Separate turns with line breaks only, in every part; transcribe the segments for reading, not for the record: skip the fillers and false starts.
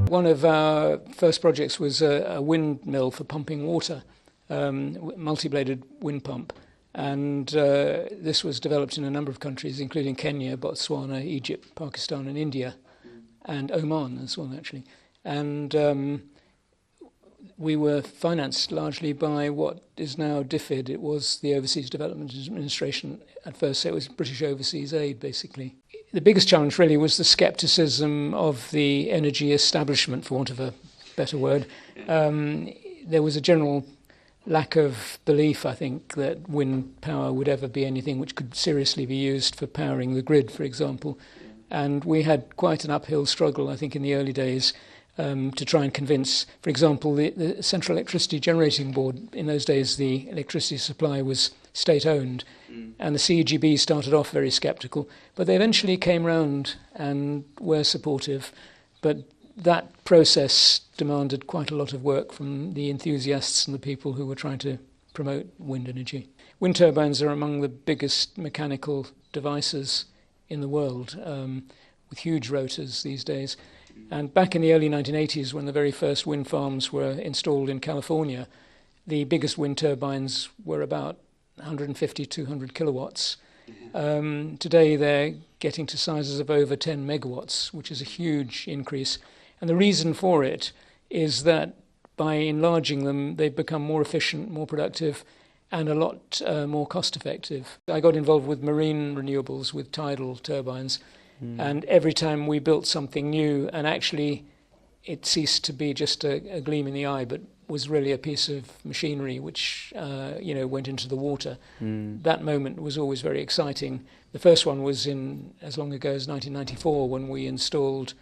One of our first projects was a windmill for pumping water, multi-bladed wind pump, and this was developed in a number of countries, including Kenya, Botswana, Egypt, Pakistan and India, and Oman as well, actually. And we were financed largely by what is now DFID. It was the Overseas Development Administration at first, so it was British Overseas Aid, basically. The biggest challenge really was the scepticism of the energy establishment, for want of a better word. There was a general lack of belief, I think, that wind power would ever be anything which could seriously be used for powering the grid, for example. And we had quite an uphill struggle, I think, in the early days to try and convince, for example, the Central Electricity Generating Board. In those days, the electricity supply was state-owned, and the CEGB started off very sceptical, but they eventually came round and were supportive. But that process demanded quite a lot of work from the enthusiasts and the people who were trying to promote wind energy. Wind turbines are among the biggest mechanical devices in the world, with huge rotors these days. And back in the early 1980s, when the very first wind farms were installed in California, the biggest wind turbines were about 150, 200 kilowatts. Today they're getting to sizes of over 10 megawatts, which is a huge increase. And the reason for it is that by enlarging them, they've become more efficient, more productive, and a lot more cost effective. I got involved with marine renewables with tidal turbines, and every time we built something new, and actually it ceased to be just a gleam in the eye, but was really a piece of machinery which went into the water. That moment was always very exciting. The first one was in as long ago as 1994, when we installed,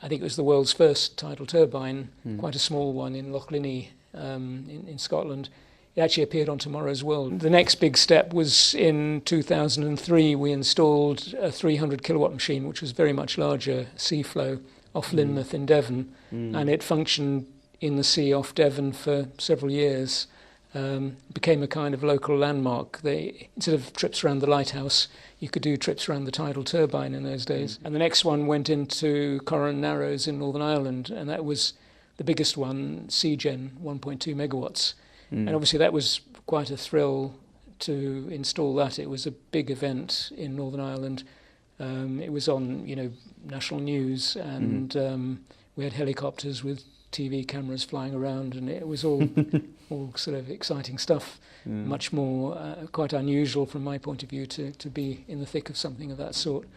I think it was the world's first tidal turbine, quite a small one in Loch Linnhe in Scotland. It actually appeared on Tomorrow's World. The next big step was in 2003. We installed a 300 kilowatt machine, which was very much larger, Seaflow, off Lynmouth in Devon, and it functioned in the sea off Devon for several years. Became a kind of local landmark. Instead of trips around the lighthouse, you could do trips around the tidal turbine in those days. And the next one went into Corran Narrows in Northern Ireland, and that was the biggest one, CGen, 1.2 megawatts. And obviously that was quite a thrill to install that. It was a big event in Northern Ireland. It was on, national news, and we had helicopters with TV cameras flying around, and it was all sort of exciting stuff. Much more quite unusual from my point of view to be in the thick of something of that sort.